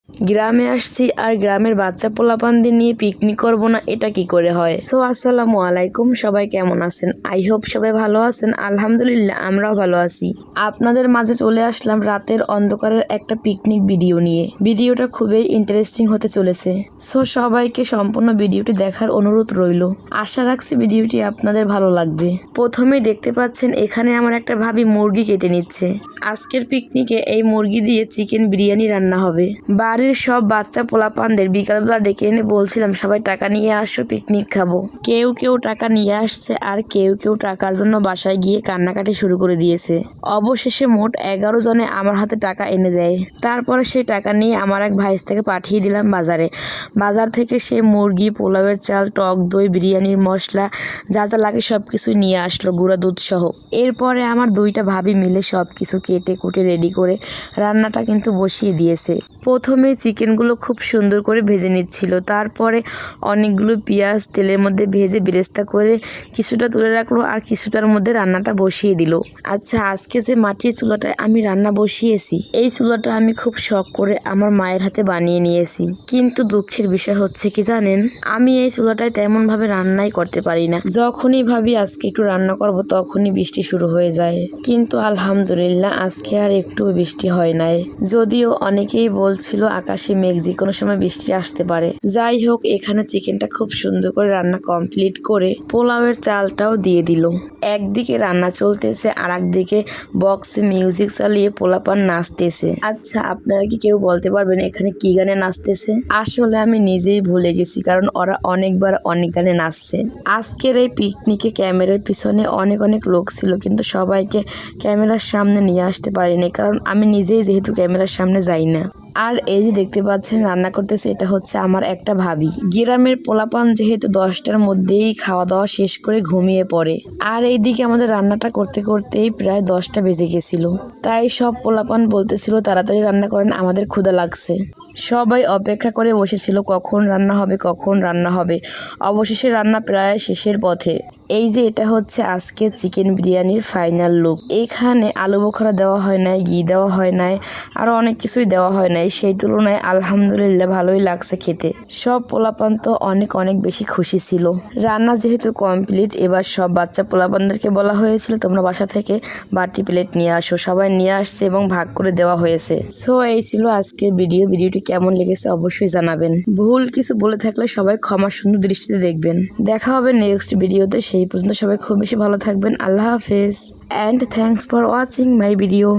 গ্রামে আসছি আর গ্রামের বাচ্চা পোলাপানদের নিয়ে পিকনিক করব না, এটা কি করে হয়? সো আসসালামু আলাইকুম, সবাই কেমন আছেন? আই হোপ সবাই ভালো আছেন। আলহামদুলিল্লাহ আমরাও ভালো আছি। আপনাদের মাঝে চলে আসলাম রাতের অন্ধকারের একটা পিকনিক ভিডিও নিয়ে। ভিডিওটা খুবই ইন্টারেস্টিং হতে চলেছে। সো সবাইকে সম্পূর্ণ ভিডিওটি দেখার অনুরোধ রইল। আশা রাখছি ভিডিওটি আপনাদের ভালো লাগবে। প্রথমেই দেখতে পাচ্ছেন এখানে আমার একটা ভাবি মুরগি কেটে নিচ্ছে। আজকের পিকনিকে এই মুরগি দিয়ে চিকেন বিরিয়ানি রান্না হবে। বাড়ির সব বাচ্চা পোলাপানদের বিকালবেলা ডেকে এনে বলছিলাম সবাই টাকা নিয়ে আসো, পিকনিক খাবো। কেউ কেউ টাকা নিয়ে আসছে আর কেউ কেউ টাকার জন্য বাসায় গিয়ে কান্নাকাটি শুরু করে দিয়েছে। অবশেষে মোট 11 জনে আমার হাতে টাকা এনে দেয়। তারপরে সেই টাকা নিয়ে আমার এক ভাইস থেকে পাঠিয়ে দিলাম বাজারে। বাজার থেকে সে মুরগি, পোলাওয়ের চাল, টক দই, বিরিয়ানির মশলা যা যা লাগে সব কিছুই নিয়ে আসলো, গুঁড়া দুধ সহ। এরপরে আমার দুইটা ভাবি মিলে সব কিছু কেটে কুটে রেডি করে রান্নাটা কিন্তু বসিয়ে দিয়েছে। প্রথমে চিকেনগুলো খুব সুন্দর করে ভেজে নিচ্ছিল, তারপরে অনেকগুলো পেঁয়াজ তেলের মধ্যে ভেজে বেরেস্তা করে কিছুটা তুলে রাখলো আর কিছুটার মধ্যে রান্নাটা বসিয়ে দিল। আচ্ছা, আজকে যে মাটির চুলাটায় আমি রান্না বসিয়েছি, এই চুলাটা আমি খুব শখ করে আমার মায়ের হাতে বানিয়ে নিয়েছি। কিন্তু দুঃখের বিষয় হচ্ছে কি জানেন, আমি এই চুলাটায় তেমন ভাবে রান্নাই করতে পারি না। যখনই ভাবি আজকে একটু রান্না করব তখনই বৃষ্টি শুরু হয়ে যায়। কিন্তু আলহামদুলিল্লাহ আজকে আর একটু বৃষ্টি হয় নাই, যদিও অনেকেই বলছিল আকাশে মেঘ, যে কোনো সময় বৃষ্টি আসতে পারে। যাই হোক, এখানে চিকেনটা খুব সুন্দর করে রান্না কমপ্লিট করে পোলাওয়ের চালটাও দিয়ে দিল। একদিকে রান্না চলতেছে আর একদিকে বক্সে মিউজিক চালিয়ে পোলাপান নাচতেছে। আচ্ছা, আপনারা কি কেউ বলতে পারবেন এখানে কি গানে নাচতেছে? আসলে আমি নিজেই ভুলে গেছি, কারণ ওরা অনেকবার অনেক গানে নাচছে। আজকের এই পিকনিকে ক্যামেরার পিছনে অনেক অনেক লোক ছিল, কিন্তু সবাইকে ক্যামেরার সামনে নিয়ে আসতে পারিনি, কারণ আমি নিজেই যেহেতু ক্যামেরার সামনে যাই না। আর এই যে দেখতে পাচ্ছেন রান্না করতেছে, এটা হচ্ছে আমার একটা ভাবি। গ্রামের পোলাপান যেহেতু 10টার মধ্যেই খাওয়া দাওয়া শেষ করে ঘুমিয়ে পড়ে, আর এইদিকে আমাদের রান্নাটা করতে করতেই প্রায় 10টা বেজে গেছিল। তাই সব পোলাপান বলতেছিল তাড়াতাড়ি রান্না করেন, আমাদের ক্ষুধা লাগছে। সবাই অপেক্ষা করে বসেছিল কখন রান্না হবে, কখন রান্না হবে। অবশেষে রান্না প্রায় শেষের পথে। এই যে এটা হচ্ছে আজকে চিকেন বিরিয়ানির ফাইনাল লুক। এখানে আলু বোখারা দেওয়া হয় নাই, ঘি দেওয়া হয় নাই, আরো অনেক কিছুই দেওয়া হয় নাই। সেই তুলনায় আলহামদুলিল্লাহ ভালোই লাগছে খেতে। সব পোলাপান তো অনেক অনেক বেশি খুশি ছিল। রান্না যেহেতু কমপ্লিট, এবার সব বাচ্চা পোলাপানদেরকে বলা হয়েছিল তোমরা বাসা থেকে বাটি প্লেট নিয়ে আসো। সবাই নিয়ে আসছে এবং ভাগ করে দেওয়া হয়েছে। সো এই ছিল আজকের ভিডিওটি কেমন লেগেছে অবশ্যই জানাবেন। ভুল কিছু বলে থাকলে সবাই ক্ষমা সুন্দর দৃষ্টিতে দেখবেন। দেখা হবে নেক্সট ভিডিওতে। সেই পর্যন্ত সবাই খুব বেশি ভালো থাকবেন। আল্লাহ হাফেজ and thanks for watching my video.